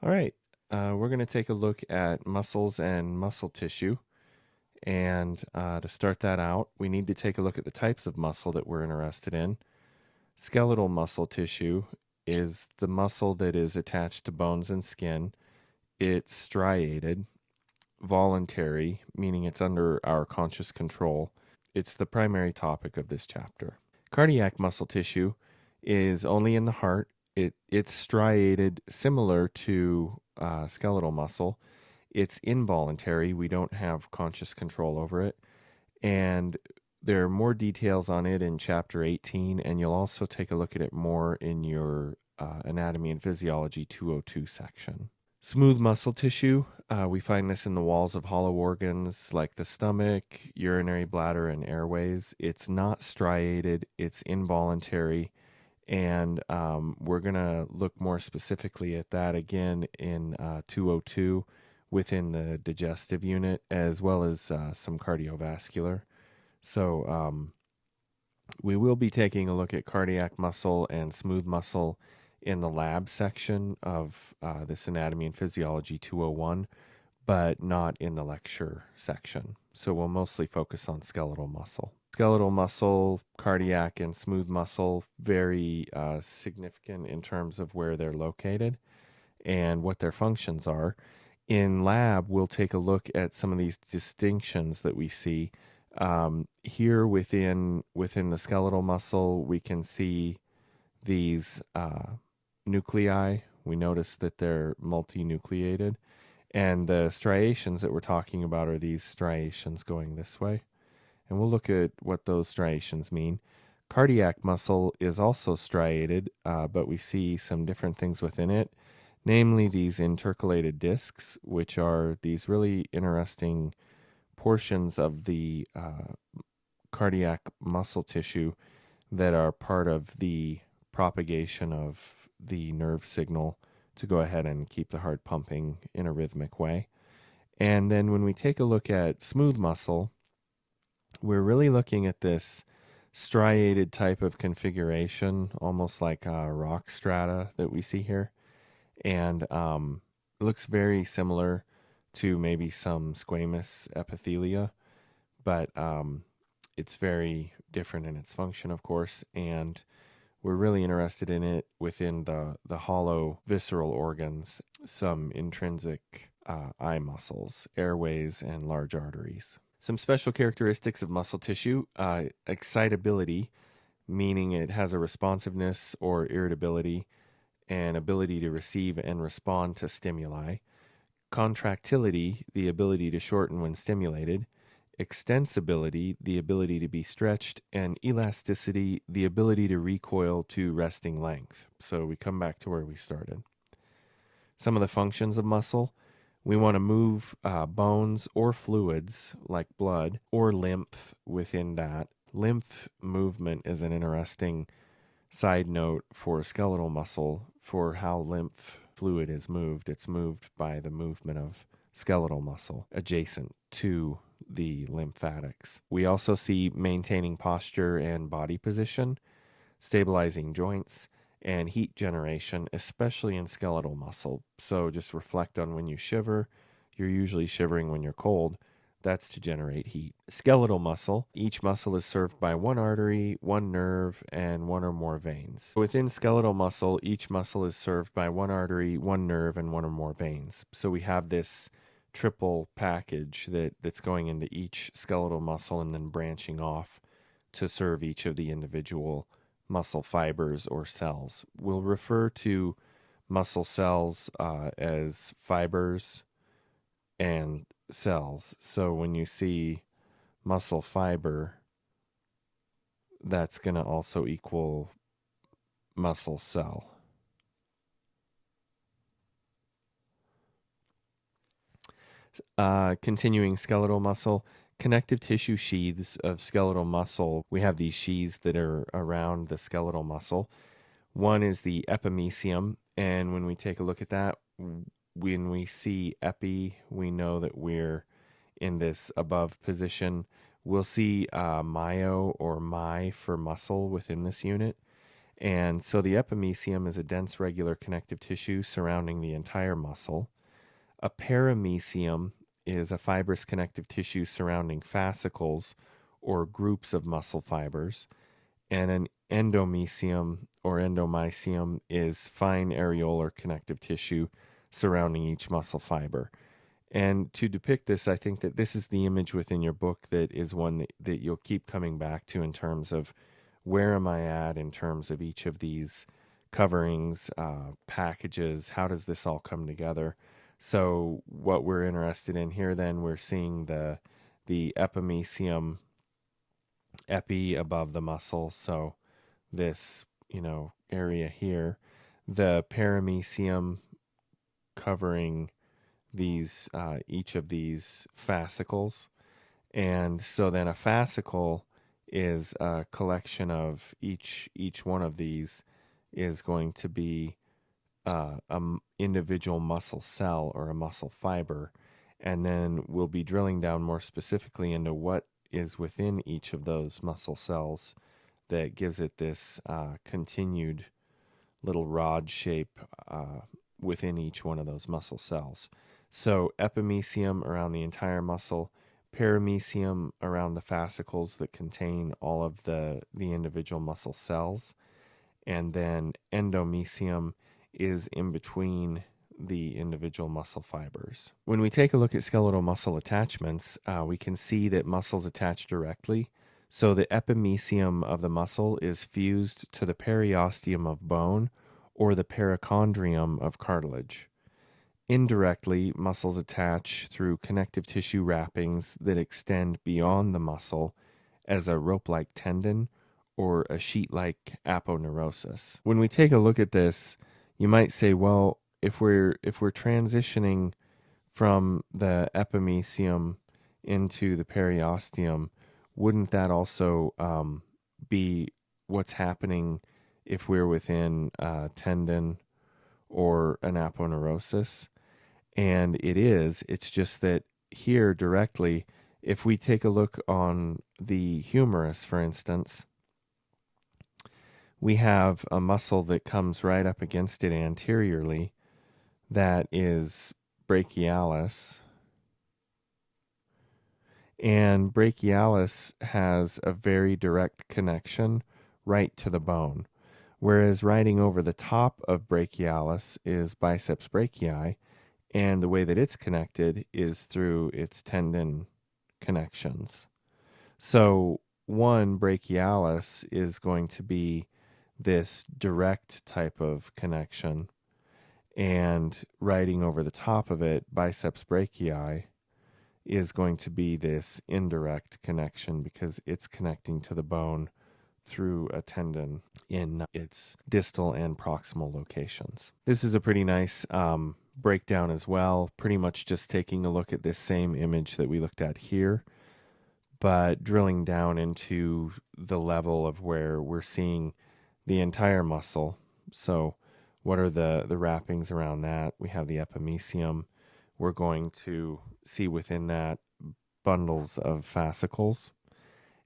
All right, we're going to take a look at muscles and muscle tissue. And to start that out, we need to take a look at the types of muscle that we're interested in. Skeletal muscle tissue is the muscle that is attached to bones and skin. It's striated, voluntary, meaning it's under our conscious control. It's the primary topic of this chapter. Cardiac muscle tissue is only in the heart. It's striated, similar to skeletal muscle. It's involuntary. We don't have conscious control over it. And there are more details on it in chapter 18, and you'll also take a look at it more in your Anatomy and Physiology 202 section. Smooth muscle tissue, we find this in the walls of hollow organs like the stomach, urinary bladder, and airways. It's not striated, it's involuntary, and we're going to look more specifically at that again in 202 within the digestive unit, as well as some cardiovascular. So we will be taking a look at cardiac muscle and smooth muscle in the lab section of this Anatomy and Physiology 201, but not in the lecture section. So we'll mostly focus on skeletal muscle. Skeletal muscle, cardiac, and smooth muscle, very significant in terms of where they're located and what their functions are. In lab, we'll take a look at some of these distinctions that we see. Here within the skeletal muscle, we can see these nuclei. We notice that they're multinucleated. And the striations that we're talking about are these striations going this way. And we'll look at what those striations mean. Cardiac muscle is also striated, but we see some different things within it, namely these intercalated discs, which are these really interesting portions of the cardiac muscle tissue that are part of the propagation of the nerve signal to go ahead and keep the heart pumping in a rhythmic way. And then when we take a look at smooth muscle, we're really looking at this striated type of configuration, almost like a rock strata that we see here. And it looks very similar to maybe some squamous epithelia, but it's very different in its function, of course, and we're really interested in it within the hollow visceral organs, some intrinsic eye muscles, airways, and large arteries. Some special characteristics of muscle tissue: excitability, meaning it has a responsiveness or irritability and ability to receive and respond to stimuli. Contractility, the ability to shorten when stimulated. Extensibility, the ability to be stretched. And elasticity, the ability to recoil to resting length. So we come back to where we started. Some of the functions of muscle: we want to move bones or fluids like blood or lymph within that. Lymph movement is an interesting side note for skeletal muscle for how lymph fluid is moved. It's moved by the movement of skeletal muscle adjacent to the lymphatics. We also see maintaining posture and body position, stabilizing joints, and heat generation, especially in skeletal muscle. So just reflect on when you shiver. You're usually shivering when you're cold. That's to generate heat. Skeletal muscle: each muscle is served by one artery, one nerve, and one or more veins. Within skeletal muscle, each muscle is served by one artery, one nerve, and one or more veins. So we have this triple package that's going into each skeletal muscle and then branching off to serve each of the individual muscle fibers or cells. We'll refer to muscle cells as fibers and cells. So when you see muscle fiber, that's going to also equal muscle cell. Continuing skeletal muscle, connective tissue sheaths of skeletal muscle. We have these sheaths that are around the skeletal muscle. One is the epimysium, and when we take a look at that, when we see epi, we know that we're in this above position. We'll see myo or my for muscle within this unit. And so the epimysium is a dense regular connective tissue surrounding the entire muscle. A paramysium is a fibrous connective tissue surrounding fascicles or groups of muscle fibers. And an endomysium or endomysium is fine areolar connective tissue surrounding each muscle fiber. And to depict this, I think that this is the image within your book that is one that you'll keep coming back to in terms of where am I at in terms of each of these coverings, packages, how does this all come together? So what we're interested in here, then we're seeing the epimysium, epi above the muscle, so this area here, the paramysium covering these each of these fascicles. And so then a fascicle is a collection of each one of these is going to be an individual muscle cell or a muscle fiber. And then we'll be drilling down more specifically into what is within each of those muscle cells that gives it this continued little rod shape within each one of those muscle cells. So epimysium around the entire muscle, paramysium around the fascicles that contain all of the individual muscle cells, and then endomysium is in between the individual muscle fibers. When we take a look at skeletal muscle attachments, we can see that muscles attach directly. So the epimysium of the muscle is fused to the periosteum of bone or the perichondrium of cartilage. Indirectly, muscles attach through connective tissue wrappings that extend beyond the muscle as a rope-like tendon or a sheet-like aponeurosis. When we take a look at this, you might say, well, if we're transitioning from the epimysium into the periosteum, wouldn't that also be what's happening if we're within a tendon or an aponeurosis? And it is. It's just that here directly, if we take a look on the humerus, for instance, we have a muscle that comes right up against it anteriorly. That is brachialis. And brachialis has a very direct connection right to the bone. Whereas riding over the top of brachialis is biceps brachii, and the way that it's connected is through its tendon connections. So one, brachialis is going to be this direct type of connection, and riding over the top of it, biceps brachii, is going to be this indirect connection because it's connecting to the bone through a tendon in its distal and proximal locations. This is a pretty nice breakdown as well, pretty much just taking a look at this same image that we looked at here, but drilling down into the level of where we're seeing the entire muscle. So what are the wrappings around that? We have the epimysium. We're going to see within that bundles of fascicles.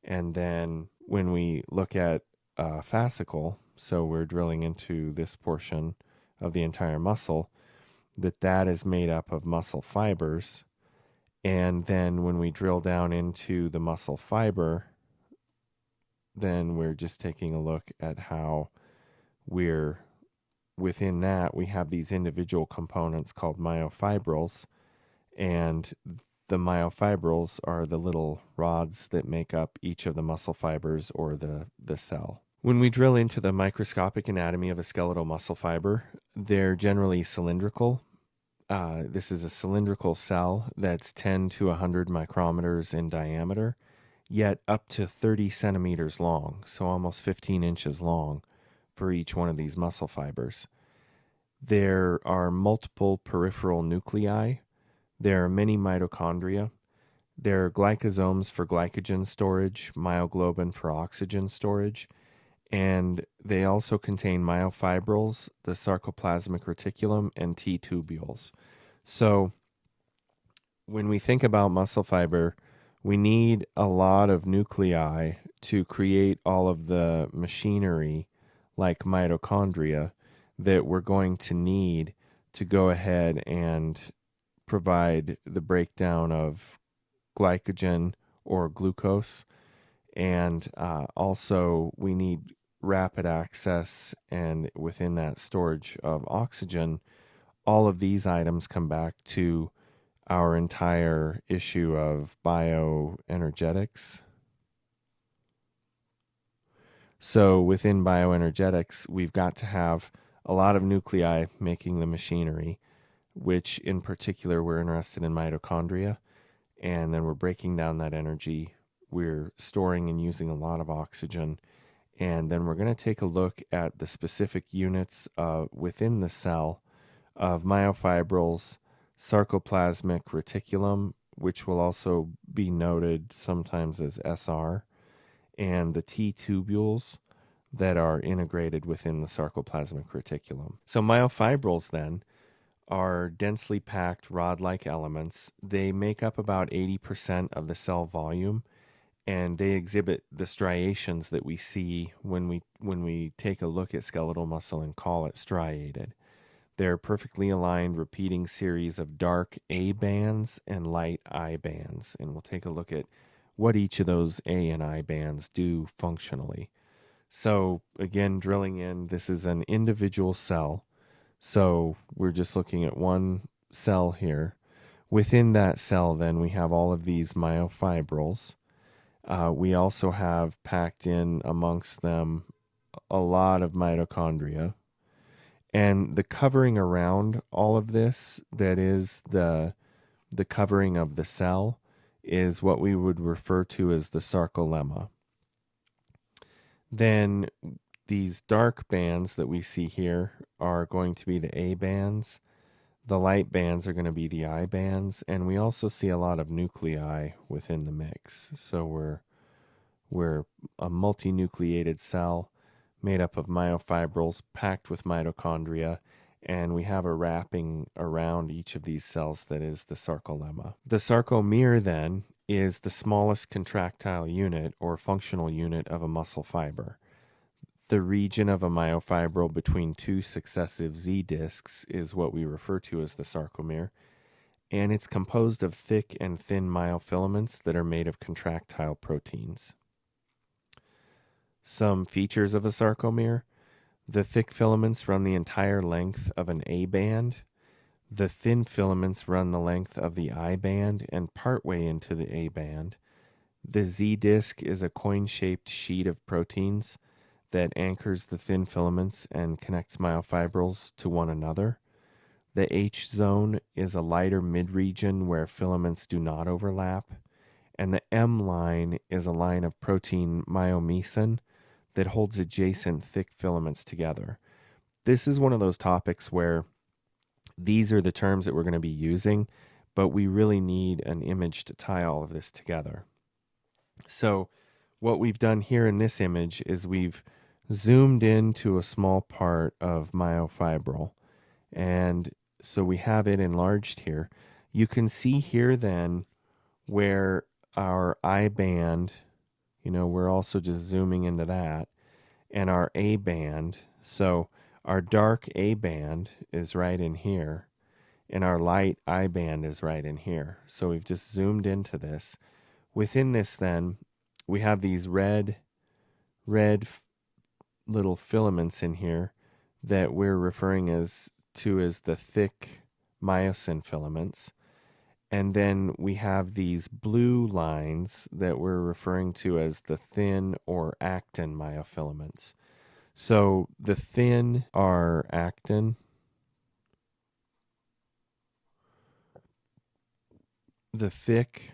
And then when we look at a fascicle, so we're drilling into this portion of the entire muscle, that is made up of muscle fibers. And then when we drill down into the muscle fiber, then we're just taking a look at how we're within that. We have these individual components called myofibrils, and the myofibrils are the little rods that make up each of the muscle fibers or the cell. When we drill into the microscopic anatomy of a skeletal muscle fiber, they're generally cylindrical. This is a cylindrical cell that's 10 to 100 micrometers in diameter, yet up to 30 centimeters long, so almost 15 inches long for each one of these muscle fibers. There are multiple peripheral nuclei. There are many mitochondria. There are glycosomes for glycogen storage, myoglobin for oxygen storage, and they also contain myofibrils, the sarcoplasmic reticulum, and T-tubules. So when we think about muscle fiber, we need a lot of nuclei to create all of the machinery like mitochondria, that we're going to need to go ahead and provide the breakdown of glycogen or glucose. And also, we need rapid access and within that storage of oxygen. All of these items come back to our entire issue of bioenergetics. So within bioenergetics, we've got to have a lot of nuclei making the machinery, which in particular we're interested in mitochondria. And then we're breaking down that energy. We're storing and using a lot of oxygen. And then we're going to take a look at the specific units within the cell of myofibrils, sarcoplasmic reticulum, which will also be noted sometimes as SR, and the T tubules that are integrated within the sarcoplasmic reticulum. So myofibrils then are densely packed rod-like elements. They make up about 80% of the cell volume, and they exhibit the striations that we see when we take a look at skeletal muscle and call it striated. They're perfectly aligned, repeating series of dark A bands and light I bands, and we'll take a look at what each of those A and I bands do functionally. So again, drilling in, this is an individual cell. So we're just looking at one cell here. Within that cell, then, we have all of these myofibrils. We also have packed in amongst them a lot of mitochondria. And the covering around all of this, that is the covering of the cell, is what we would refer to as the sarcolemma. Then these dark bands that we see here are going to be the A bands. The light bands are going to be the I bands, and we also see a lot of nuclei within the mix. So we're a multinucleated cell made up of myofibrils packed with mitochondria, and we have a wrapping around each of these cells that is the sarcolemma. The sarcomere then is the smallest contractile unit or functional unit of a muscle fiber. The region of a myofibril between two successive Z discs is what we refer to as the sarcomere, and it's composed of thick and thin myofilaments that are made of contractile proteins. Some features of a sarcomere: the thick filaments run the entire length of an A band. The thin filaments run the length of the I band and partway into the A band. The Z disc is a coin-shaped sheet of proteins that anchors the thin filaments and connects myofibrils to one another. The H zone is a lighter mid-region where filaments do not overlap. And the M line is a line of protein myomesin that holds adjacent thick filaments together. This is one of those topics where these are the terms that we're going to be using, but we really need an image to tie all of this together. So what we've done here in this image is we've zoomed into a small part of myofibril, and so we have it enlarged here. You can see here then where our I band, we're also just zooming into that, and our A band. So our dark A band is right in here, and our light I band is right in here. So we've just zoomed into this. Within this then, we have these red little filaments in here that we're referring to as the thick myosin filaments. And then we have these blue lines that we're referring to as the thin or actin myofilaments. So the thin are actin, the thick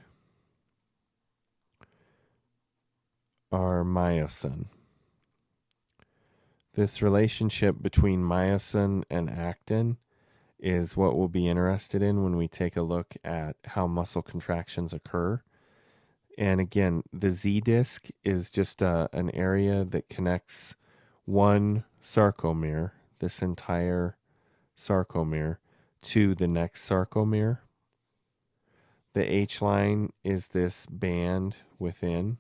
are myosin. This relationship between myosin and actin is what we'll be interested in when we take a look at how muscle contractions occur. And again, the Z disc is just an area that connects one sarcomere, this entire sarcomere, to the next sarcomere. The H line is this band within,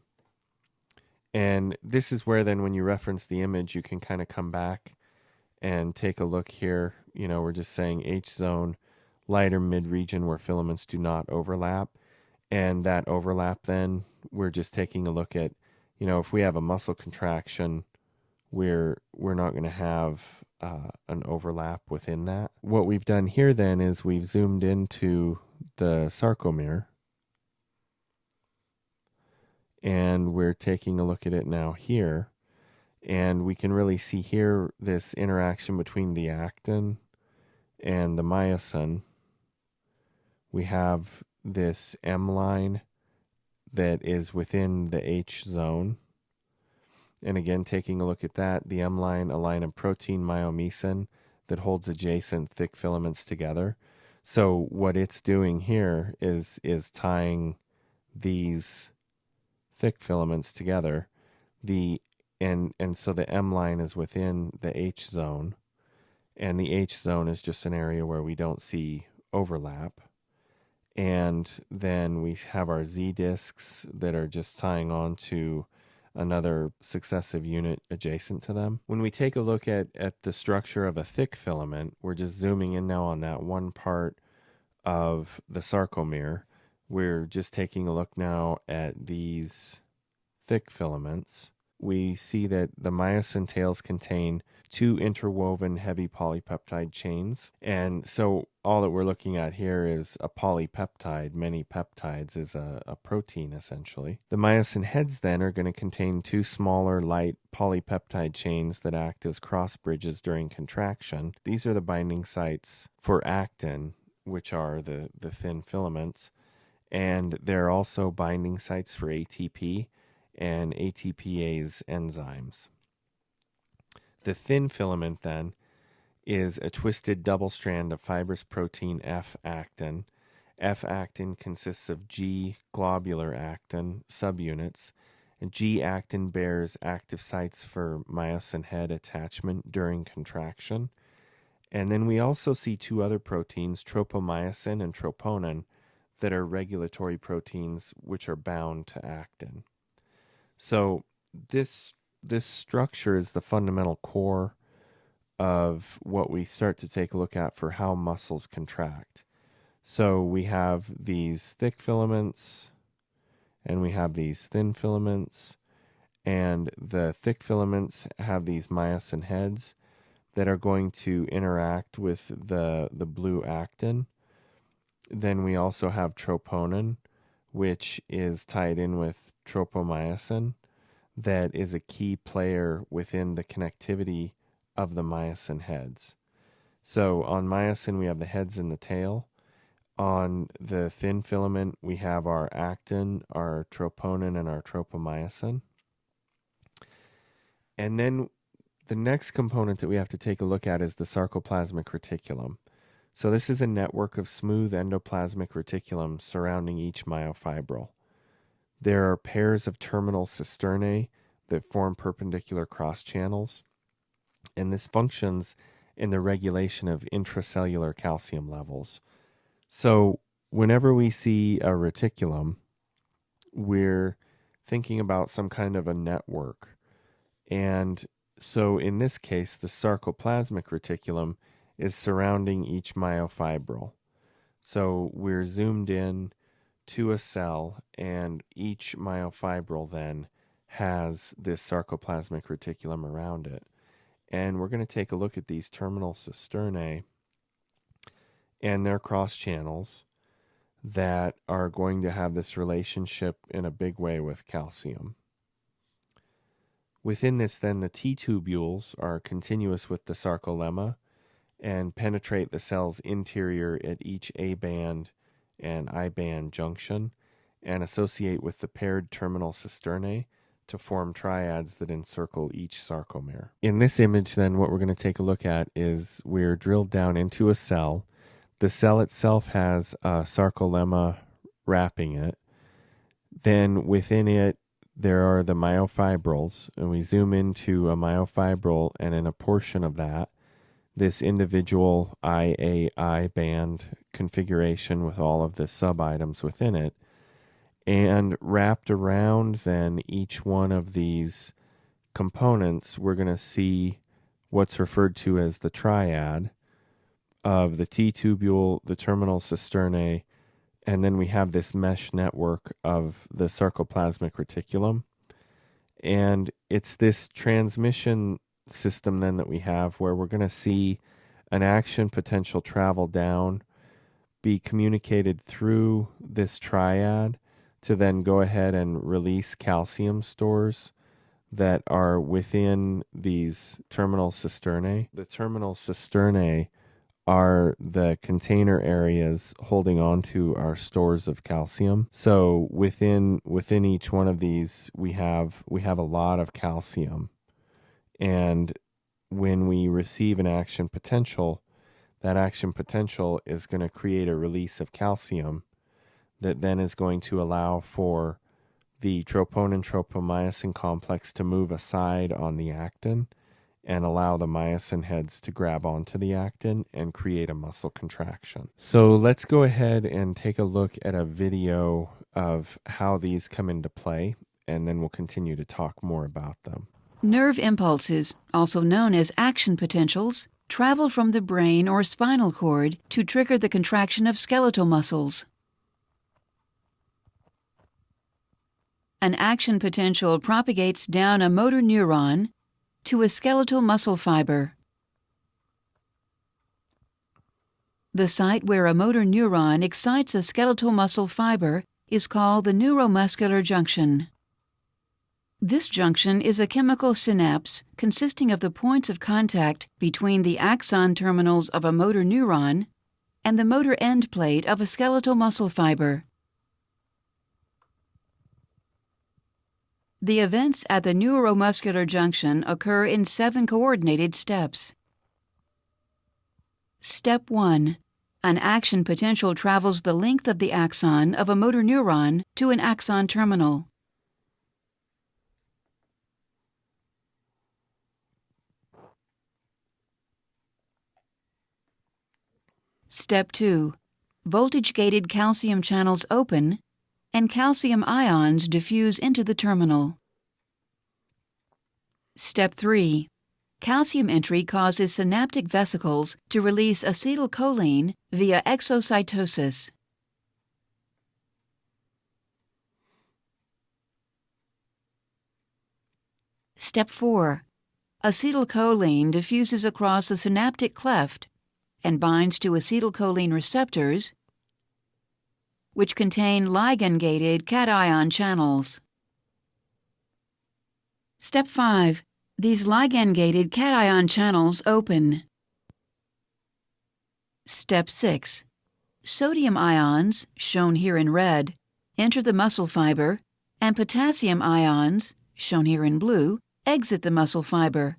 And this is where then when you reference the image, you can kind of come back and take a look here. We're just saying H zone, lighter mid region where filaments do not overlap. And that overlap then, we're just taking a look at, if we have a muscle contraction, we're not going to have an overlap within that. What we've done here then is we've zoomed into the sarcomere, and we're taking a look at it now here, and we can really see here this interaction between the actin and the myosin. We have this M line that is within the H zone. And again, taking a look at that, the M line, a line of protein myomesin that holds adjacent thick filaments together. So what it's doing here is tying these thick filaments together. And so the M line is within the H zone, and the H zone is just an area where we don't see overlap. And then we have our Z discs that are just tying on to another successive unit adjacent to them. When we take a look at the structure of a thick filament, we're just zooming in now on that one part of the sarcomere. We're just taking a look now at these thick filaments. We see that the myosin tails contain 2 interwoven heavy polypeptide chains. And so all that we're looking at here is a polypeptide. Many peptides is a protein, essentially. The myosin heads then are going to contain 2 smaller, light polypeptide chains that act as cross bridges during contraction. These are the binding sites for actin, which are the thin filaments. And they're also binding sites for ATP and ATPase enzymes. The thin filament then is a twisted double strand of fibrous protein F-actin. F-actin consists of G-globular actin subunits, and G-actin bears active sites for myosin head attachment during contraction. And then we also see 2 other proteins, tropomyosin and troponin, that are regulatory proteins which are bound to actin. So this structure is the fundamental core of what we start to take a look at for how muscles contract. So we have these thick filaments and we have these thin filaments, and the thick filaments have these myosin heads that are going to interact with the blue actin. Then we also have troponin, which is tied in with tropomyosin, that is a key player within the connectivity of the myosin heads. So on myosin, we have the heads and the tail. On the thin filament, we have our actin, our troponin, and our tropomyosin. And then the next component that we have to take a look at is the sarcoplasmic reticulum. So this is a network of smooth endoplasmic reticulum surrounding each myofibril. There are pairs of terminal cisternae that form perpendicular cross channels, and this functions in the regulation of intracellular calcium levels. So whenever we see a reticulum, we're thinking about some kind of a network. And so in this case, the sarcoplasmic reticulum is surrounding each myofibril. So we're zoomed in to a cell, and each myofibril then has this sarcoplasmic reticulum around it. And we're going to take a look at these terminal cisternae and their cross channels that are going to have this relationship in a big way with calcium. Within this then, the T-tubules are continuous with the sarcolemma and penetrate the cell's interior at each A-band and I-band junction and associate with the paired terminal cisternae to form triads that encircle each sarcomere. In this image then, what we're going to take a look at is we're drilled down into a cell. The cell itself has a sarcolemma wrapping it. Then within it, there are the myofibrils, and we zoom into a myofibril, and in a portion of that, this individual IA band configuration with all of the sub-items within it. And wrapped around then each one of these components, we're going to see what's referred to as the triad of the T-tubule, the terminal cisternae, and then we have this mesh network of the sarcoplasmic reticulum. And it's this transmission system then that we have where we're going to see an action potential travel down, be communicated through this triad to then go ahead and release calcium stores that are within these terminal cisternae. The terminal cisternae are the container areas holding on to our stores of calcium. So within each one of these, we have a lot of calcium. And when we receive an action potential, that action potential is going to create a release of calcium that then is going to allow for the troponin-tropomyosin complex to move aside on the actin and allow the myosin heads to grab onto the actin and create a muscle contraction. So let's go ahead and take a look at a video of how these come into play, and then we'll continue to talk more about them. Nerve impulses, also known as action potentials, travel from the brain or spinal cord to trigger the contraction of skeletal muscles. An action potential propagates down a motor neuron to a skeletal muscle fiber. The site where a motor neuron excites a skeletal muscle fiber is called the neuromuscular junction. This junction is a chemical synapse consisting of the points of contact between the axon terminals of a motor neuron and the motor end plate of a skeletal muscle fiber. The events at the neuromuscular junction occur in 7 coordinated steps. Step 1. An action potential travels the length of the axon of a motor neuron to an axon terminal. Step 2. Voltage-gated calcium channels open and calcium ions diffuse into the terminal. Step 3. Calcium entry causes synaptic vesicles to release acetylcholine via exocytosis. Step 4. Acetylcholine diffuses across the synaptic cleft and binds to acetylcholine receptors, which contain ligand-gated cation channels. Step 5. These ligand-gated cation channels open. Step 6. Sodium ions, shown here in red, enter the muscle fiber, and potassium ions, shown here in blue, exit the muscle fiber.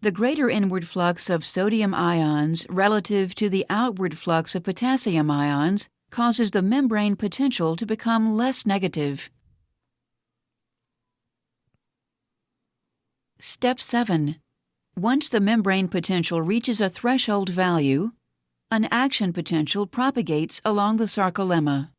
The greater inward flux of sodium ions relative to the outward flux of potassium ions causes the membrane potential to become less negative. Step 7. Once the membrane potential reaches a threshold value, an action potential propagates along the sarcolemma.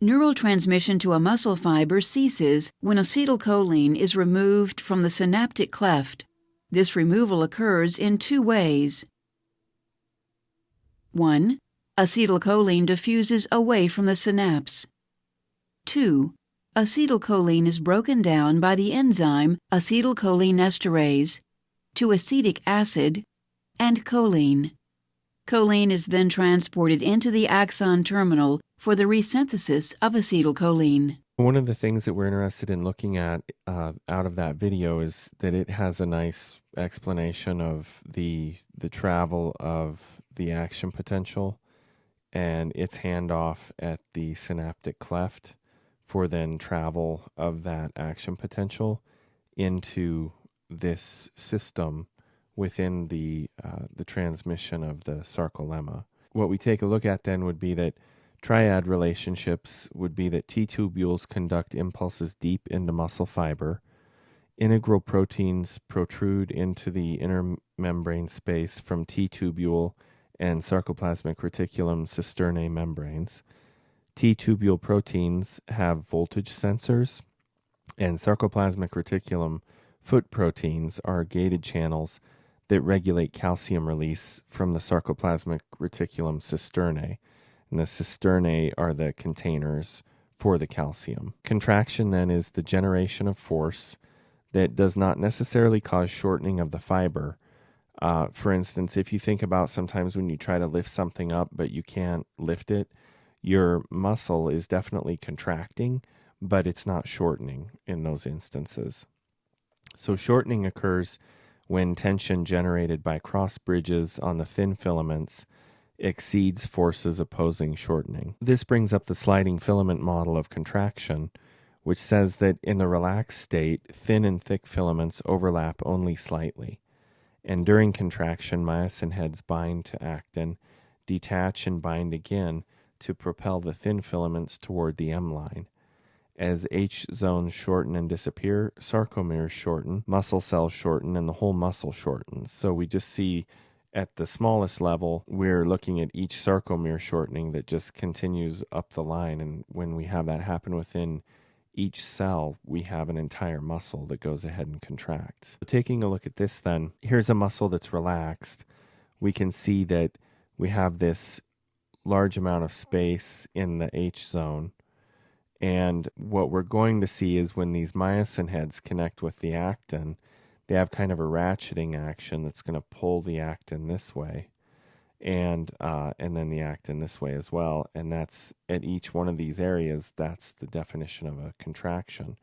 Neural transmission to a muscle fiber ceases when acetylcholine is removed from the synaptic cleft. This removal occurs in 2 ways. 1. Acetylcholine diffuses away from the synapse. 2. Acetylcholine is broken down by the enzyme acetylcholinesterase to acetic acid and choline. Choline is then transported into the axon terminal for the resynthesis of acetylcholine. One of the things that we're interested in looking at out of that video is that it has a nice explanation of the travel of the action potential and its handoff at the synaptic cleft for then travel of that action potential into this system within the transmission of the sarcolemma. What we take a look at then would be that triad relationships would be that T-tubules conduct impulses deep into muscle fiber, integral proteins protrude into the inner membrane space from T-tubule and sarcoplasmic reticulum cisternae membranes. T-tubule proteins have voltage sensors, and sarcoplasmic reticulum foot proteins are gated channels that regulate calcium release from the sarcoplasmic reticulum cisternae. And the cisternae are the containers for the calcium. Contraction then is the generation of force that does not necessarily cause shortening of the fiber. For instance, if you think about sometimes when you try to lift something up but you can't lift it, your muscle is definitely contracting, but it's not shortening in those instances. So shortening occurs when tension generated by cross bridges on the thin filaments exceeds forces opposing shortening. This brings up the sliding filament model of contraction, which says that in the relaxed state, thin and thick filaments overlap only slightly. And during contraction, myosin heads bind to actin, detach and bind again to propel the thin filaments toward the M line. As H zones shorten and disappear, sarcomeres shorten, muscle cells shorten, and the whole muscle shortens. So we just see at the smallest level, we're looking at each sarcomere shortening that just continues up the line. And when we have that happen within each cell, we have an entire muscle that goes ahead and contracts. So taking a look at this then, here's a muscle that's relaxed. We can see that we have this large amount of space in the H zone. And what we're going to see is when these myosin heads connect with the actin, they have kind of a ratcheting action that's going to pull the actin this way, and then the actin this way as well. And that's at each one of these areas, that's the definition of a contraction.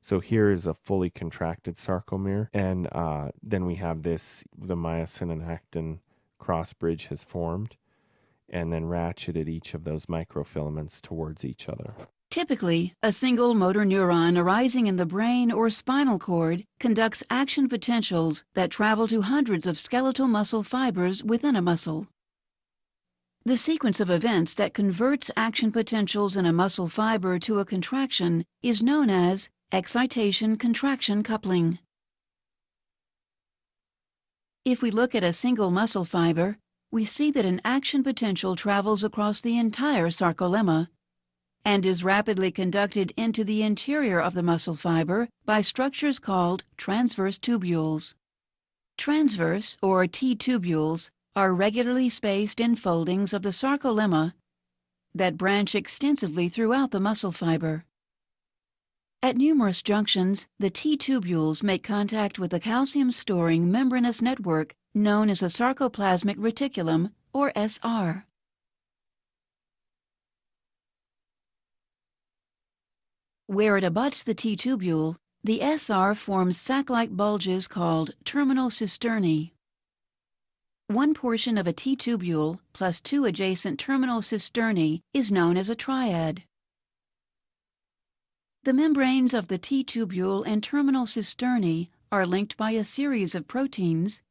So here is a fully contracted sarcomere, and then we have this, the myosin and actin cross bridge has formed, and then ratcheted each of those microfilaments towards each other. Typically, a single motor neuron arising in the brain or spinal cord conducts action potentials that travel to hundreds of skeletal muscle fibers within a muscle. The sequence of events that converts action potentials in a muscle fiber to a contraction is known as excitation-contraction coupling. If we look at a single muscle fiber, we see that an action potential travels across the entire sarcolemma and is rapidly conducted into the interior of the muscle fiber by structures called transverse tubules. Transverse, or T-tubules, are regularly spaced enfoldings of the sarcolemma that branch extensively throughout the muscle fiber. At numerous junctions, the T-tubules make contact with the calcium-storing membranous network known as the sarcoplasmic reticulum, or SR. Where it abuts the T-tubule, the SR forms sac-like bulges called terminal cisternae. One portion of a T-tubule plus two adjacent terminal cisternae is known as a triad. The membranes of the T-tubule and terminal cisternae are linked by a series of proteins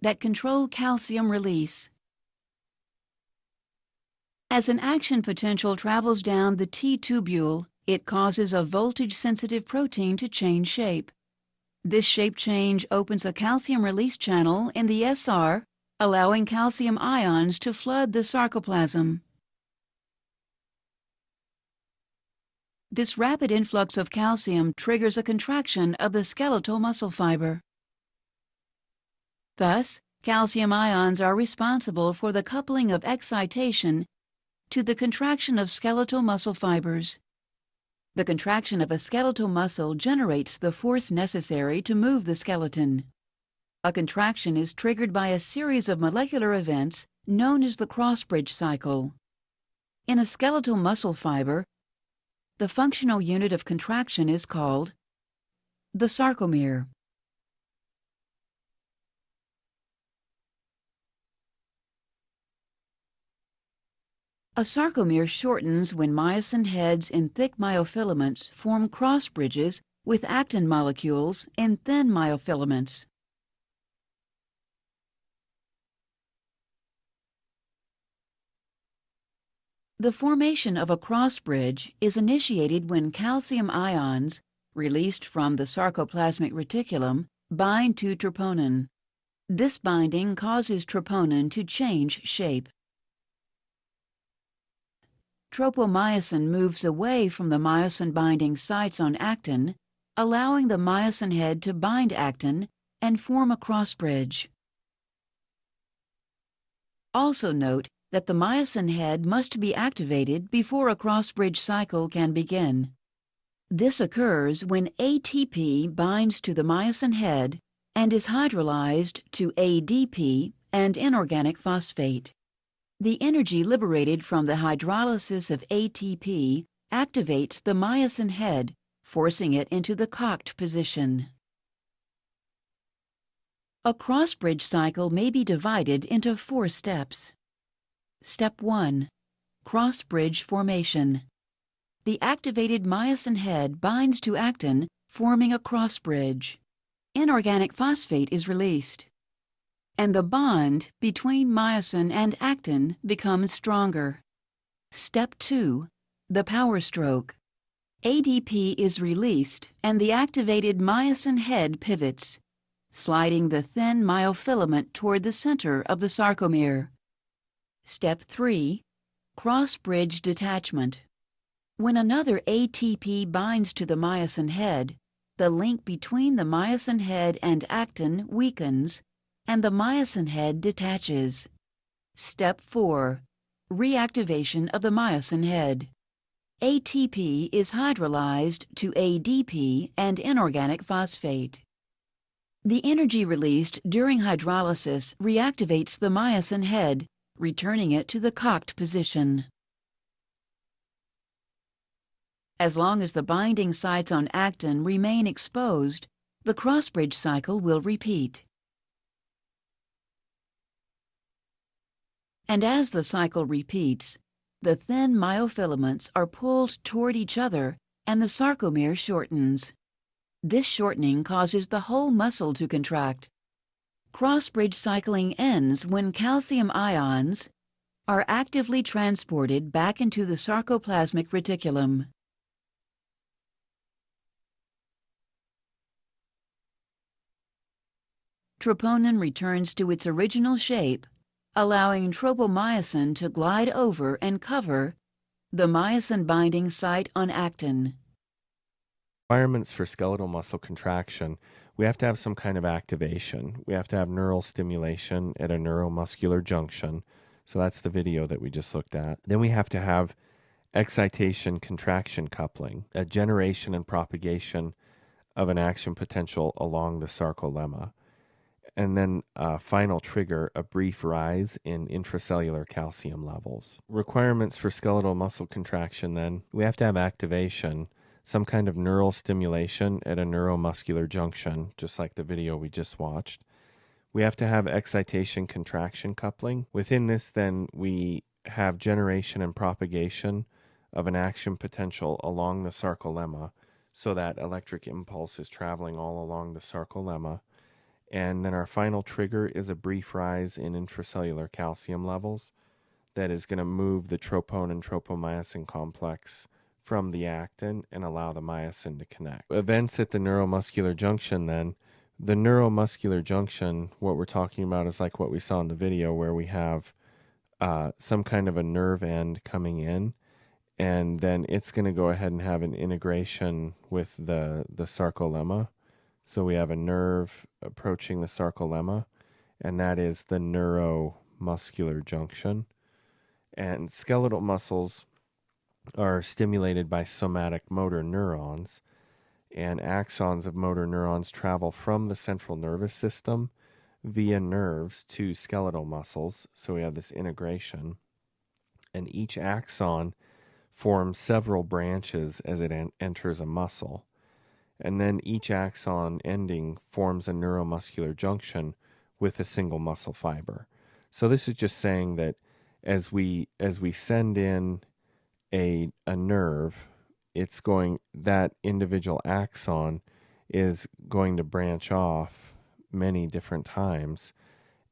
that control calcium release. As an action potential travels down the T-tubule, it causes a voltage-sensitive protein to change shape. This shape change opens a calcium release channel in the SR, allowing calcium ions to flood the sarcoplasm. This rapid influx of calcium triggers a contraction of the skeletal muscle fiber. Thus, calcium ions are responsible for the coupling of excitation to the contraction of skeletal muscle fibers. The contraction of a skeletal muscle generates the force necessary to move the skeleton. A contraction is triggered by a series of molecular events known as the cross-bridge cycle. In a skeletal muscle fiber, the functional unit of contraction is called the sarcomere. A sarcomere shortens when myosin heads in thick myofilaments form cross bridges with actin molecules in thin myofilaments. The formation of a cross bridge is initiated when calcium ions, released from the sarcoplasmic reticulum, bind to troponin. This binding causes troponin to change shape. Tropomyosin moves away from the myosin-binding sites on actin, allowing the myosin head to bind actin and form a cross-bridge. Also note that the myosin head must be activated before a cross-bridge cycle can begin. This occurs when ATP binds to the myosin head and is hydrolyzed to ADP and inorganic phosphate. The energy liberated from the hydrolysis of ATP activates the myosin head, forcing it into the cocked position. A cross-bridge cycle may be divided into 4 steps. Step 1. Cross-bridge formation. The activated myosin head binds to actin, forming a cross-bridge. Inorganic phosphate is released, and the bond between myosin and actin becomes stronger. Step 2. The power stroke. ADP is released and the activated myosin head pivots, sliding the thin myofilament toward the center of the sarcomere. Step 3. Cross-bridge detachment. When another ATP binds to the myosin head, the link between the myosin head and actin weakens, and the myosin head detaches. Step 4. Reactivation of the myosin head. ATP is hydrolyzed to ADP and inorganic phosphate. The energy released during hydrolysis reactivates the myosin head, returning it to the cocked position. As long as the binding sites on actin remain exposed, the cross-bridge cycle will repeat. And as the cycle repeats, the thin myofilaments are pulled toward each other and the sarcomere shortens. This shortening causes the whole muscle to contract. Cross-bridge cycling ends when calcium ions are actively transported back into the sarcoplasmic reticulum. Troponin returns to its original shape, allowing tropomyosin to glide over and cover the myosin-binding site on actin. Requirements for skeletal muscle contraction: we have to have some kind of activation. We have to have neural stimulation at a neuromuscular junction. So that's the video that we just looked at. Then we have to have excitation-contraction coupling, a generation and propagation of an action potential along the sarcolemma. And then final trigger, a brief rise in intracellular calcium levels. Requirements for skeletal muscle contraction then: we have to have activation, some kind of neural stimulation at a neuromuscular junction, just like the video we just watched. We have to have excitation-contraction coupling. Within this then we have generation and propagation of an action potential along the sarcolemma, so that electric impulse is traveling all along the sarcolemma. And then our final trigger is a brief rise in intracellular calcium levels that is going to move the troponin tropomyosin complex from the actin and allow the myosin to connect. Events at the neuromuscular junction then. The neuromuscular junction, what we're talking about is like what we saw in the video, where we have some kind of a nerve end coming in, and then it's going to go ahead and have an integration with the sarcolemma. So we have a nerve approaching the sarcolemma, and that is the neuromuscular junction. And skeletal muscles are stimulated by somatic motor neurons, and axons of motor neurons travel from the central nervous system via nerves to skeletal muscles. So we have this integration, and each axon forms several branches as it enters a muscle. And then each axon ending forms a neuromuscular junction with a single muscle fiber. So this is just saying that as we send in a nerve, it's going, that individual axon is going to branch off many different times,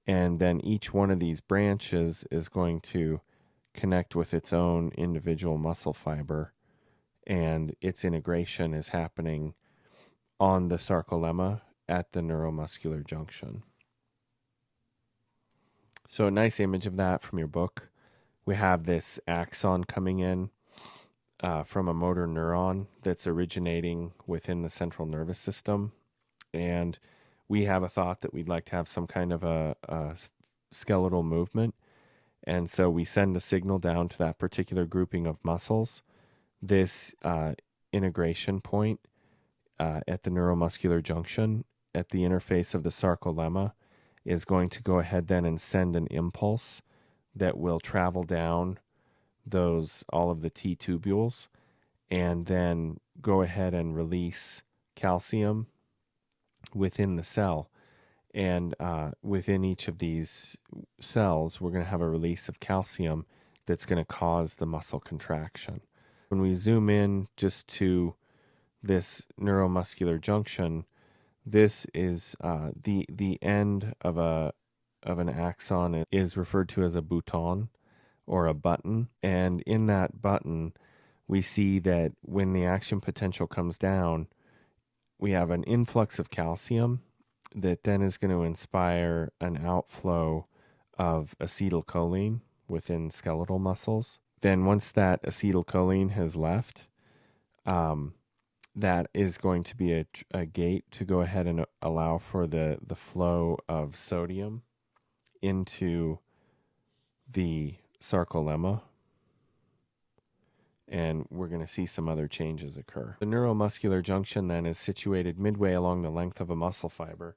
and then each one of these branches is going to connect with its own individual muscle fiber, and its integration is happening on the sarcolemma at the neuromuscular junction. So a nice image of that from your book. We have this axon coming in from a motor neuron that's originating within the central nervous system. And we have a thought that we'd like to have some kind of a skeletal movement. And so we send a signal down to that particular grouping of muscles. This integration point at the neuromuscular junction at the interface of the sarcolemma is going to go ahead then and send an impulse that will travel down all of the T tubules and then go ahead and release calcium within the cell. And within each of these cells, we're going to have a release of calcium that's going to cause the muscle contraction. When we zoom in just to this neuromuscular junction, this is the end of an axon is referred to as a bouton or a button. And in that button, we see that when the action potential comes down, we have an influx of calcium that then is going to inspire an outflow of acetylcholine within skeletal muscles. Then once that acetylcholine has left, that is going to be a gate to go ahead and allow for the flow of sodium into the sarcolemma. And we're going to see some other changes occur. The neuromuscular junction then is situated midway along the length of a muscle fiber.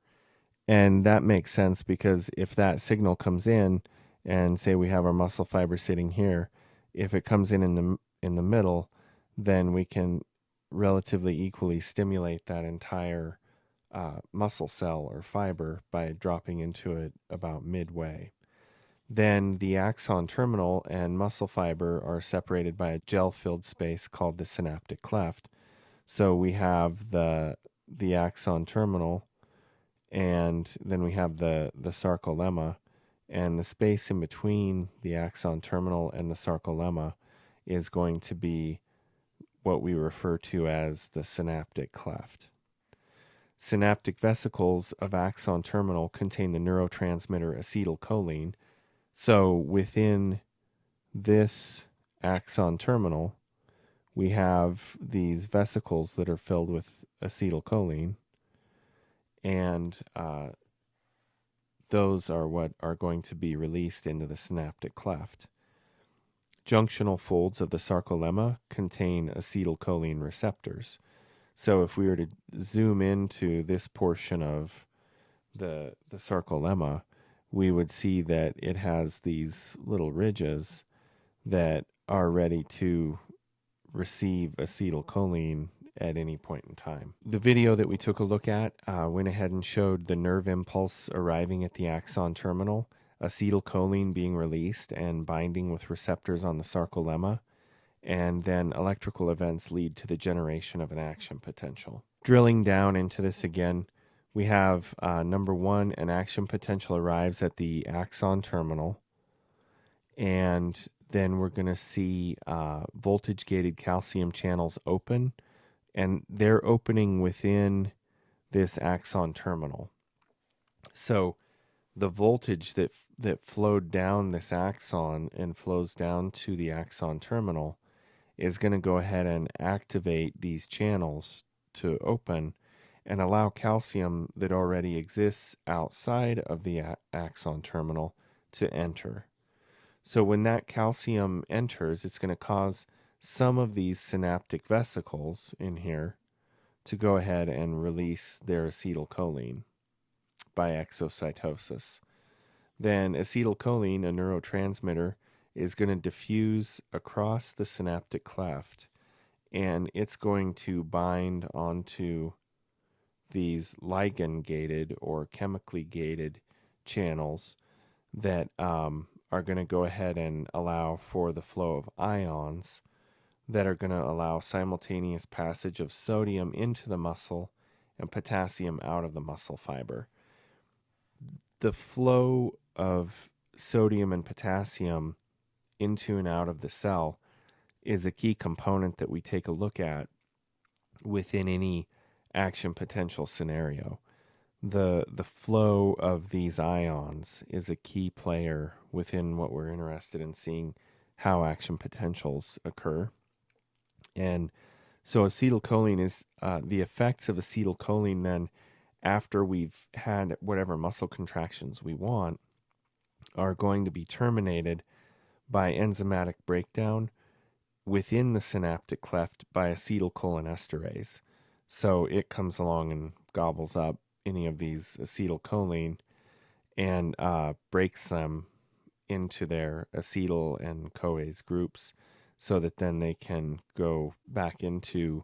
And that makes sense because if that signal comes in, and say we have our muscle fiber sitting here, if it comes in the middle, then we can relatively equally stimulate that entire muscle cell or fiber by dropping into it about midway. Then the axon terminal and muscle fiber are separated by a gel-filled space called the synaptic cleft. So we have the axon terminal, and then we have the sarcolemma, and the space in between the axon terminal and the sarcolemma is going to be what we refer to as the synaptic cleft. Synaptic vesicles of axon terminal contain the neurotransmitter acetylcholine. So within this axon terminal, we have these vesicles that are filled with acetylcholine, and those are what are going to be released into the synaptic cleft. Junctional folds of the sarcolemma contain acetylcholine receptors. So if we were to zoom into this portion of the sarcolemma, we would see that it has these little ridges that are ready to receive acetylcholine at any point in time. The video that we took a look at went ahead and showed the nerve impulse arriving at the axon terminal, acetylcholine being released and binding with receptors on the sarcolemma, and then electrical events lead to the generation of an action potential. Drilling down into this again, we have number one, an action potential arrives at the axon terminal, and then we're going to see voltage-gated calcium channels open, and they're opening within this axon terminal. So the voltage that flowed down this axon and flows down to the axon terminal is going to go ahead and activate these channels to open and allow calcium that already exists outside of the axon terminal to enter. So when that calcium enters, it's going to cause some of these synaptic vesicles in here to go ahead and release their acetylcholine by exocytosis. Then acetylcholine, a neurotransmitter, is going to diffuse across the synaptic cleft, and it's going to bind onto these ligand-gated or chemically gated channels that are going to go ahead and allow for the flow of ions that are going to allow simultaneous passage of sodium into the muscle and potassium out of the muscle fiber. The flow of sodium and potassium into and out of the cell is a key component that we take a look at within any action potential scenario. The flow of these ions is a key player within what we're interested in seeing how action potentials occur. And so acetylcholine is the effects of acetylcholine then after we've had whatever muscle contractions we want are going to be terminated by enzymatic breakdown within the synaptic cleft by acetylcholinesterase. So it comes along and gobbles up any of these acetylcholine and breaks them into their acetyl and CoAs groups so that then they can go back into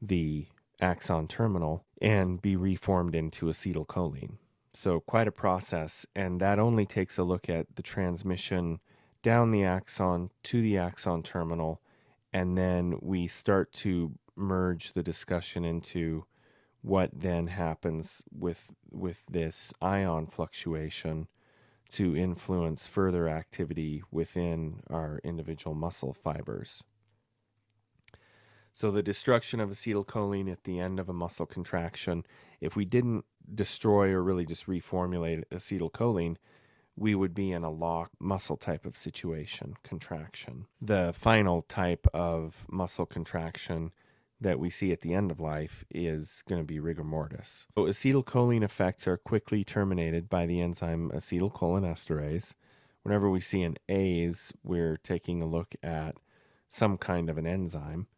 the axon terminal and be reformed into acetylcholine. So quite a process, and that only takes a look at the transmission down the axon to the axon terminal, and then we start to merge the discussion into what then happens with this ion fluctuation to influence further activity within our individual muscle fibers. So the destruction of acetylcholine at the end of a muscle contraction, if we didn't destroy or really just reformulate acetylcholine, we would be in a locked muscle type of situation, contraction. The final type of muscle contraction that we see at the end of life is going to be rigor mortis. So acetylcholine effects are quickly terminated by the enzyme acetylcholinesterase. Whenever we see an ACE, we're taking a look at some kind of an enzyme.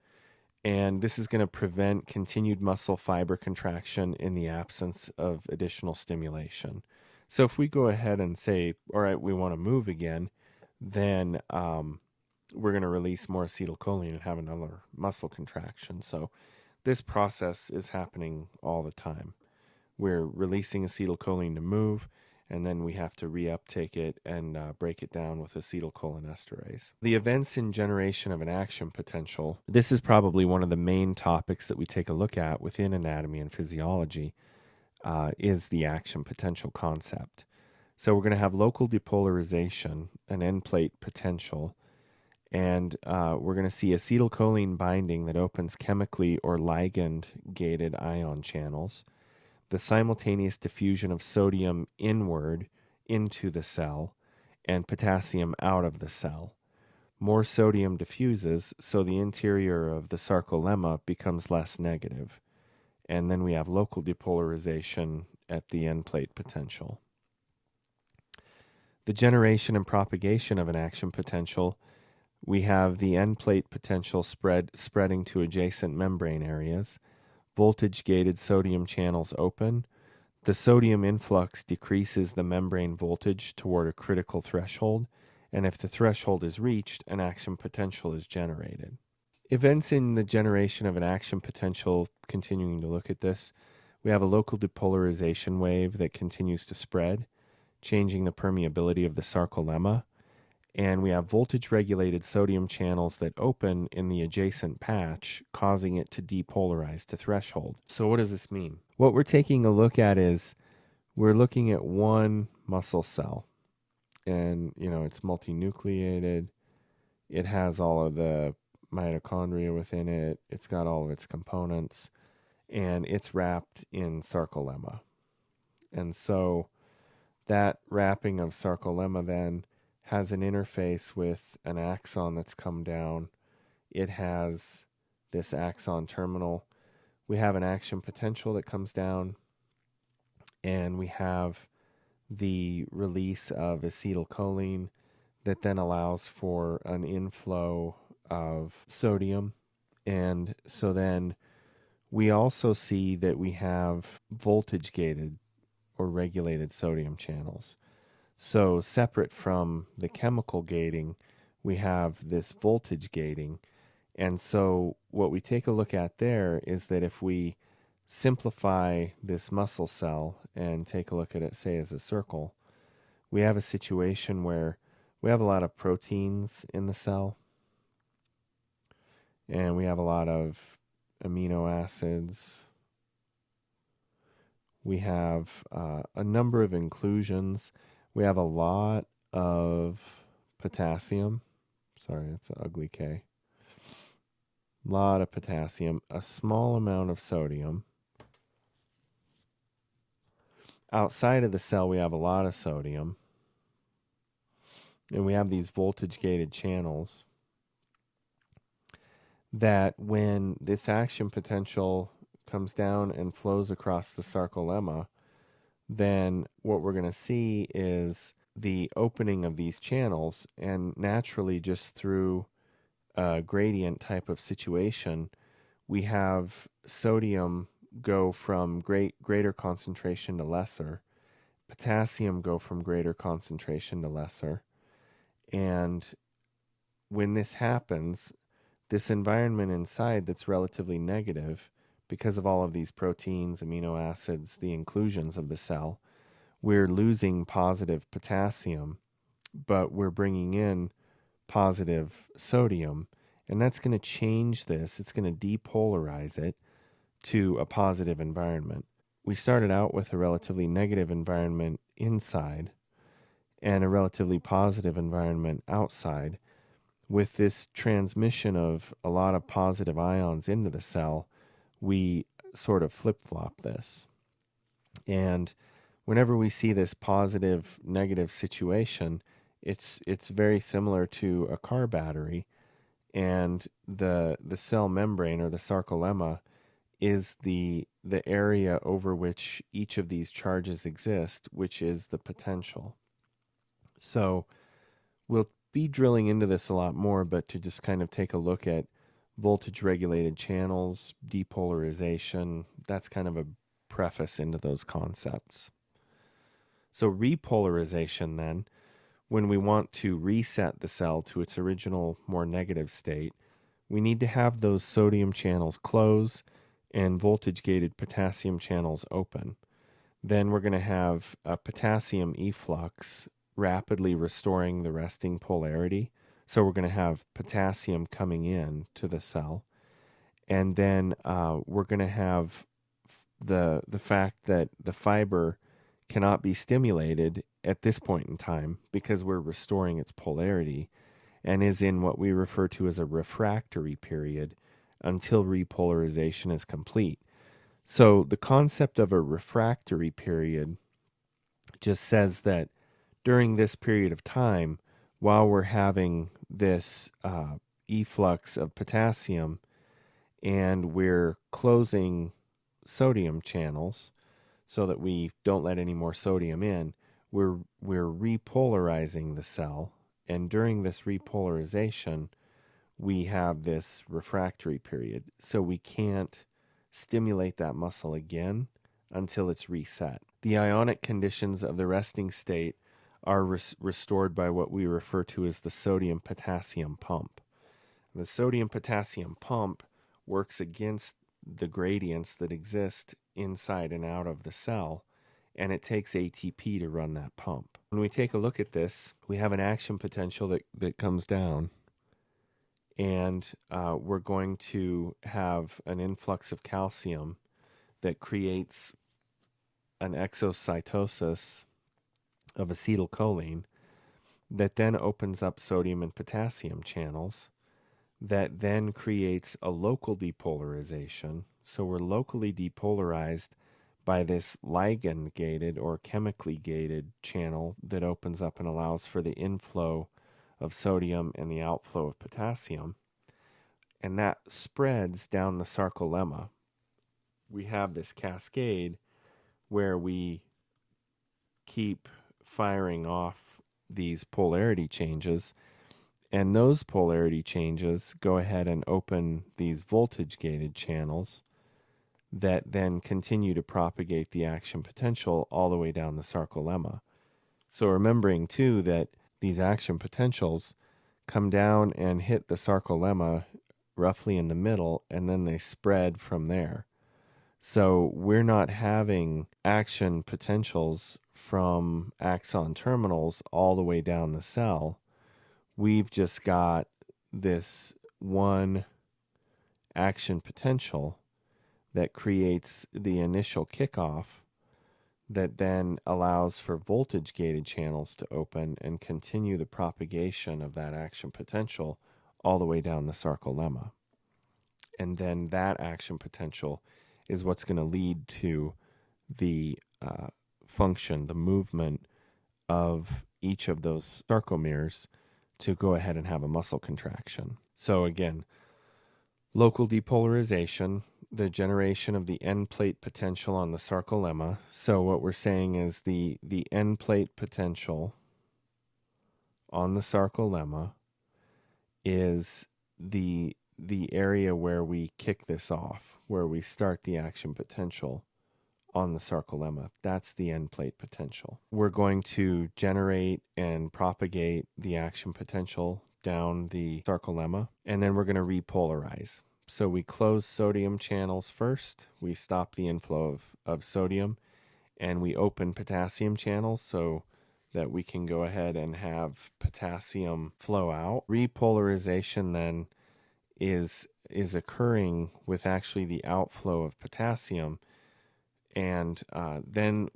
And this is going to prevent continued muscle fiber contraction in the absence of additional stimulation. So if we go ahead and say, all right, we want to move again, then we're going to release more acetylcholine and have another muscle contraction. So this process is happening all the time. We're releasing acetylcholine to move, and then we have to reuptake it and break it down with acetylcholinesterase. The events in generation of an action potential, this is probably one of the main topics that we take a look at within anatomy and physiology, is the action potential concept. So we're going to have local depolarization, an end plate potential, and we're going to see acetylcholine binding that opens chemically or ligand-gated ion channels, the simultaneous diffusion of sodium inward into the cell and potassium out of the cell. More sodium diffuses, so the interior of the sarcolemma becomes less negative. And then we have local depolarization at the end plate potential. The generation and propagation of an action potential, we have the end plate potential spreading to adjacent membrane areas. Voltage-gated sodium channels open. The sodium influx decreases the membrane voltage toward a critical threshold, and if the threshold is reached, an action potential is generated. Events in the generation of an action potential, continuing to look at this, we have a local depolarization wave that continues to spread, changing the permeability of the sarcolemma, and we have voltage-regulated sodium channels that open in the adjacent patch, causing it to depolarize to threshold. So what does this mean? What we're taking a look at is we're looking at one muscle cell, and it's multinucleated. It has all of the mitochondria within it. It's got all of its components, and it's wrapped in sarcolemma. And so that wrapping of sarcolemma then has an interface with an axon that's come down. It has this axon terminal. We have an action potential that comes down, and we have the release of acetylcholine that then allows for an inflow of sodium. And so then we also see that we have voltage-gated or regulated sodium channels. So separate from the chemical gating, we have this voltage gating. And so what we take a look at there is that if we simplify this muscle cell and take a look at it, say, as a circle, we have a situation where we have a lot of proteins in the cell, and we have a lot of amino acids. We have a number of inclusions. We have a lot of potassium. Sorry, that's an ugly K. A lot of potassium, a small amount of sodium. Outside of the cell, we have a lot of sodium, and we have these voltage gated channels that when this action potential comes down and flows across the sarcolemma, then what we're going to see is the opening of these channels, and naturally, just through a gradient type of situation, we have sodium go from greater concentration to lesser, potassium go from greater concentration to lesser. And when this happens, this environment inside that's relatively negative, because of all of these proteins, amino acids, the inclusions of the cell, we're losing positive potassium, but we're bringing in positive sodium. And that's going to change this. It's going to depolarize it to a positive environment. We started out with a relatively negative environment inside and a relatively positive environment outside. With this transmission of a lot of positive ions into the cell, we sort of flip-flop this. And whenever we see this positive negative situation, it's very similar to a car battery, and the cell membrane, or the sarcolemma, is the area over which each of these charges exist, which is the potential. So we'll be drilling into this a lot more, but to just kind of take a look at voltage regulated channels, depolarization, that's kind of a preface into those concepts. So repolarization, then, when we want to reset the cell to its original, more negative state, we need to have those sodium channels close and voltage gated potassium channels open. Then we're going to have a potassium efflux rapidly restoring the resting polarity. So we're going to have potassium coming in to the cell. And then we're going to have the fact that the fiber cannot be stimulated at this point in time because we're restoring its polarity, and is in what we refer to as a refractory period until repolarization is complete. So the concept of a refractory period just says that during this period of time, while we're having this efflux of potassium and we're closing sodium channels so that we don't let any more sodium in, we're repolarizing the cell. And during this repolarization, we have this refractory period. So we can't stimulate that muscle again until it's reset. The ionic conditions of the resting state are restored by what we refer to as the sodium-potassium pump. The sodium-potassium pump works against the gradients that exist inside and out of the cell, and it takes ATP to run that pump. When we take a look at this, we have an action potential that comes down, and we're going to have an influx of calcium that creates an exocytosis of acetylcholine that then opens up sodium and potassium channels, that then creates a local depolarization. So we're locally depolarized by this ligand gated or chemically gated channel that opens up and allows for the inflow of sodium and the outflow of potassium. And that spreads down the sarcolemma. We have this cascade where we keep firing off these polarity changes, and those polarity changes go ahead and open these voltage gated channels that then continue to propagate the action potential all the way down the sarcolemma. So remembering too that these action potentials come down and hit the sarcolemma roughly in the middle, and then they spread from there. So we're not having action potentials from axon terminals all the way down the cell. We've just got this one action potential that creates the initial kickoff that then allows for voltage gated channels to open and continue the propagation of that action potential all the way down the sarcolemma. And then that action potential is what's going to lead to the function, the movement of each of those sarcomeres to go ahead and have a muscle contraction. So again, local depolarization, the generation of the end plate potential on the sarcolemma. So what we're saying is the end plate potential on the sarcolemma is the area where we kick this off, where we start the action potential on the sarcolemma. That's the end plate potential. We're going to generate and propagate the action potential down the sarcolemma, and then we're going to repolarize. So we close sodium channels first, we stop the inflow of sodium, and we open potassium channels so that we can go ahead and have potassium flow out. Repolarization then is occurring with actually the outflow of potassium, and then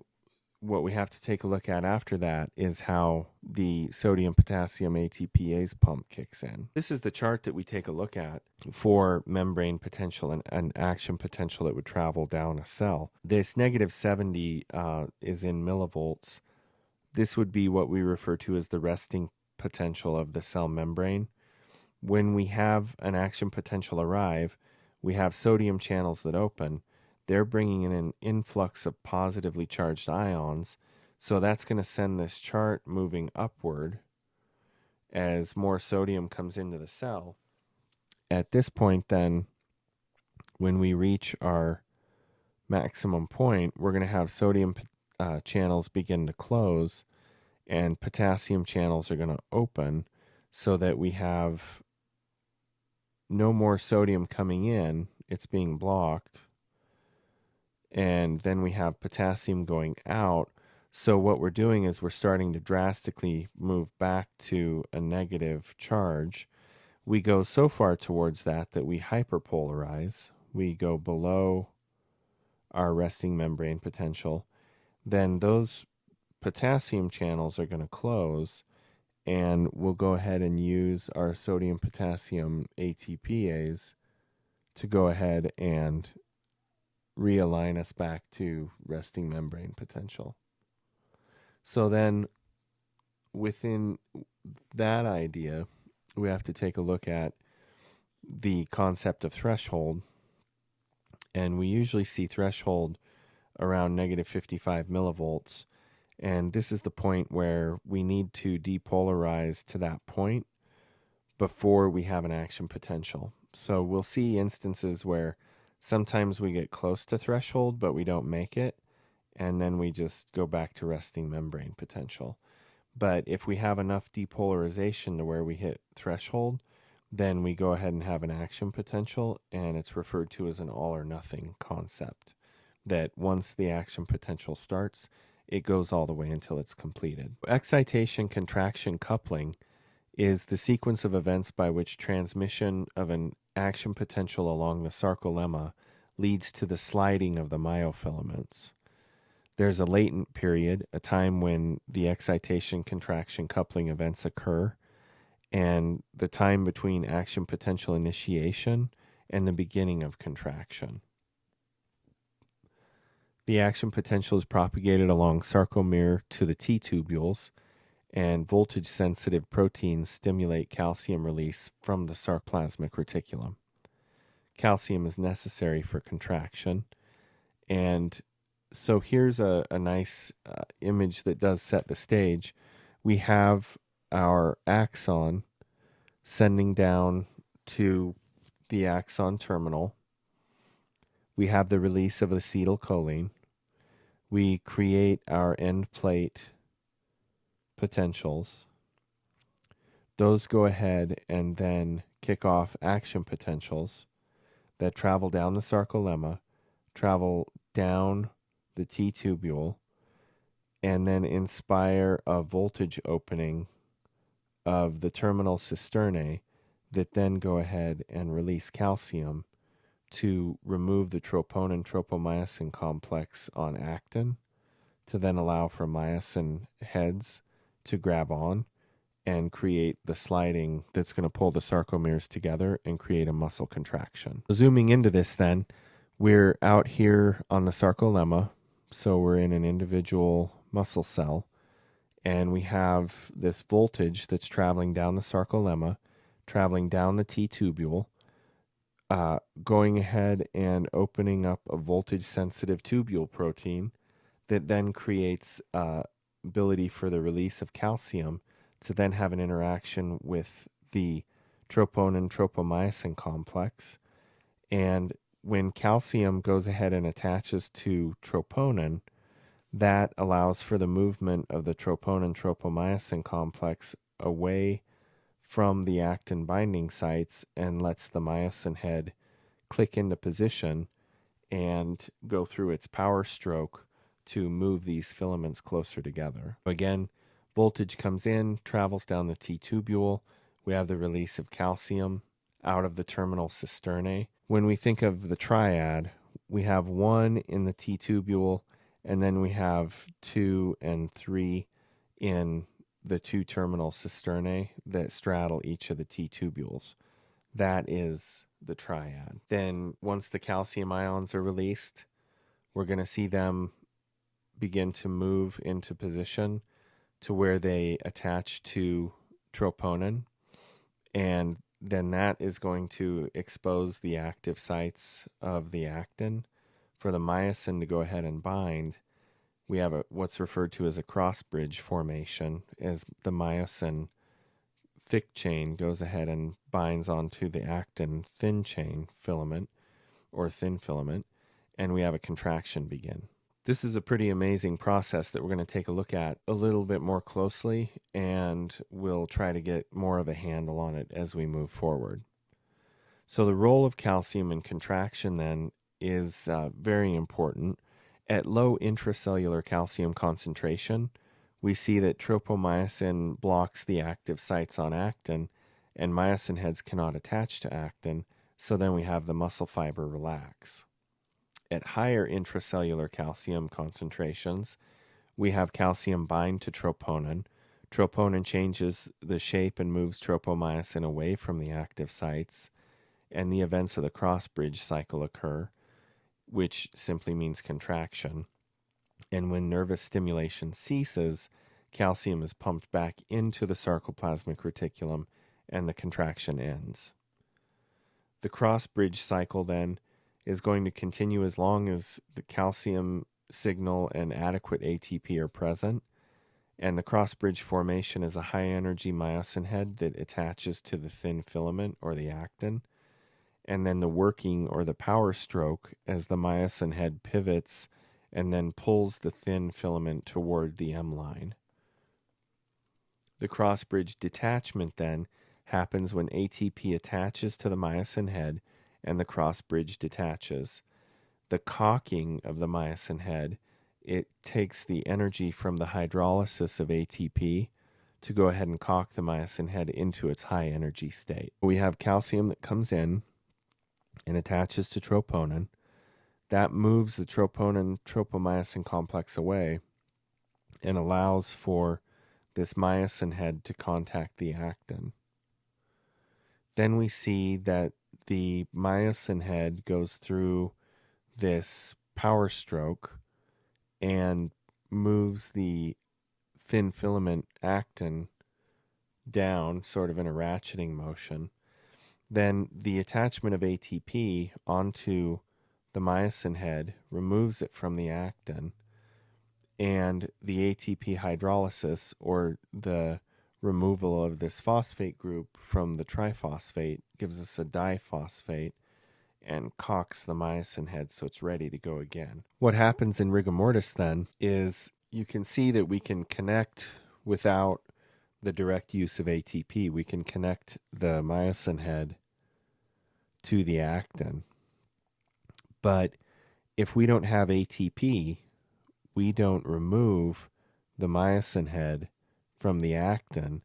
what we have to take a look at after that is how the sodium potassium ATPase pump kicks in. This is the chart that we take a look at for membrane potential and action potential that would travel down a cell. This -70 is in millivolts. This would be what we refer to as the resting potential of the cell membrane. When we have an action potential arrive, we have sodium channels that open. They're bringing in an influx of positively charged ions. So that's going to send this chart moving upward as more sodium comes into the cell. At this point, then, when we reach our maximum point, we're going to have sodium channels begin to close and potassium channels are going to open so that we have no more sodium coming in. It's being blocked. And then we have potassium going out. So what we're doing is we're starting to drastically move back to a negative charge. We go so far towards that we hyperpolarize. We go below our resting membrane potential. Then those potassium channels are going to close, and we'll go ahead and use our sodium potassium ATPase to go ahead and realign us back to resting membrane potential. So then within that idea, we have to take a look at the concept of threshold. And we usually see threshold around -55 millivolts. And this is the point where we need to depolarize to that point before we have an action potential. So we'll see instances where sometimes we get close to threshold, but we don't make it, and then we just go back to resting membrane potential. But if we have enough depolarization to where we hit threshold, then we go ahead and have an action potential, and it's referred to as an all or nothing concept, that once the action potential starts, it goes all the way until it's completed. Excitation contraction coupling is the sequence of events by which transmission of an action potential along the sarcolemma leads to the sliding of the myofilaments. There's a latent period, a time when the excitation contraction coupling events occur, and the time between action potential initiation and the beginning of contraction. The action potential is propagated along sarcomere to the T-tubules, and voltage-sensitive proteins stimulate calcium release from the sarcoplasmic reticulum. Calcium is necessary for contraction, and so here's a nice image that does set the stage. We have our axon sending down to the axon terminal. We have the release of acetylcholine. We create our end plate potentials. Those go ahead and then kick off action potentials that travel down the sarcolemma, travel down the T-tubule, and then inspire a voltage opening of the terminal cisternae that then go ahead and release calcium to remove the troponin tropomyosin complex on actin, to then allow for myosin heads to grab on and create the sliding that's going to pull the sarcomeres together and create a muscle contraction. Zooming into this then, we're out here on the sarcolemma. So we're in an individual muscle cell, and we have this voltage that's traveling down the sarcolemma, traveling down the T tubule, going ahead and opening up a voltage sensitive tubule protein that then creates ability for the release of calcium to then have an interaction with the troponin tropomyosin complex. And when calcium goes ahead and attaches to troponin, that allows for the movement of the troponin tropomyosin complex away from the actin binding sites and lets the myosin head click into position and go through its power stroke to move these filaments closer together. Again, voltage comes in, travels down the T tubule. We have the release of calcium out of the terminal cisternae. When we think of the triad, we have 1 in the T tubule, and then we have 2 and 3 in the 2 terminal cisternae that straddle each of the T tubules. That is the triad. Then once the calcium ions are released, we're going to see them begin to move into position to where they attach to troponin, and then that is going to expose the active sites of the actin for the myosin to go ahead and bind. We have what's referred to as a cross bridge formation, as the myosin thick chain goes ahead and binds onto the actin thin chain filament or thin filament, and we have a contraction begin. This is a pretty amazing process that we're going to take a look at a little bit more closely, and we'll try to get more of a handle on it as we move forward. So the role of calcium in contraction then is very important. At low intracellular calcium concentration, we see that tropomyosin blocks the active sites on actin, and myosin heads cannot attach to actin, so then we have the muscle fiber relax. At higher intracellular calcium concentrations, we have calcium bind to troponin. Troponin changes the shape and moves tropomyosin away from the active sites, and the events of the cross-bridge cycle occur, which simply means contraction. And when nervous stimulation ceases, calcium is pumped back into the sarcoplasmic reticulum, and the contraction ends. The cross-bridge cycle then is going to continue as long as the calcium signal and adequate ATP are present, and the cross-bridge formation is a high-energy myosin head that attaches to the thin filament or the actin, and then the working or the power stroke as the myosin head pivots and then pulls the thin filament toward the M line. The cross-bridge detachment then happens when ATP attaches to the myosin head and the cross-bridge detaches. The caulking of the myosin head, it takes the energy from the hydrolysis of ATP to go ahead and caulk the myosin head into its high energy state. We have calcium that comes in and attaches to troponin. That moves the troponin tropomyosin complex away and allows for this myosin head to contact the actin. Then we see that the myosin head goes through this power stroke and moves the thin filament actin down, sort of in a ratcheting motion. Then the attachment of ATP onto the myosin head removes it from the actin, and the ATP hydrolysis, or the removal of this phosphate group from the triphosphate, gives us a diphosphate and caulks the myosin head so it's ready to go again. What happens in rigor mortis then is you can see that we can connect without the direct use of ATP. We can connect the myosin head to the actin. But if we don't have ATP, we don't remove the myosin head from the actin.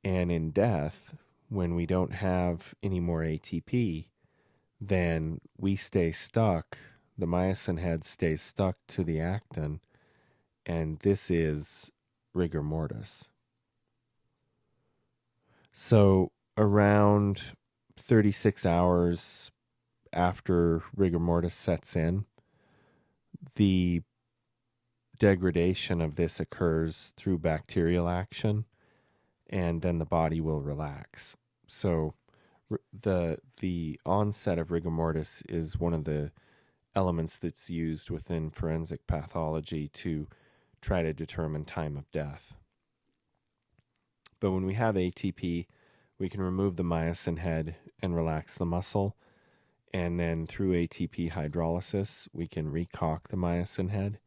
And in death, when we don't have any more ATP, then we stay stuck. The myosin head stays stuck to the actin, and this is rigor mortis. So around 36 hours after rigor mortis sets in, the degradation of this occurs through bacterial action, and then the body will relax. So the onset of rigor mortis is one of the elements that's used within forensic pathology to try to determine time of death. But when we have ATP, we can remove the myosin head and relax the muscle. And then through ATP hydrolysis, we can recock the myosin head,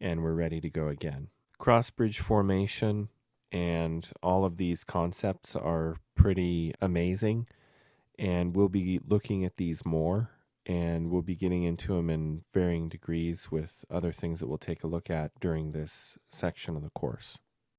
and we're ready to go again. Cross-bridge formation and all of these concepts are pretty amazing, and we'll be looking at these more, and we'll be getting into them in varying degrees with other things that we'll take a look at during this section of the course.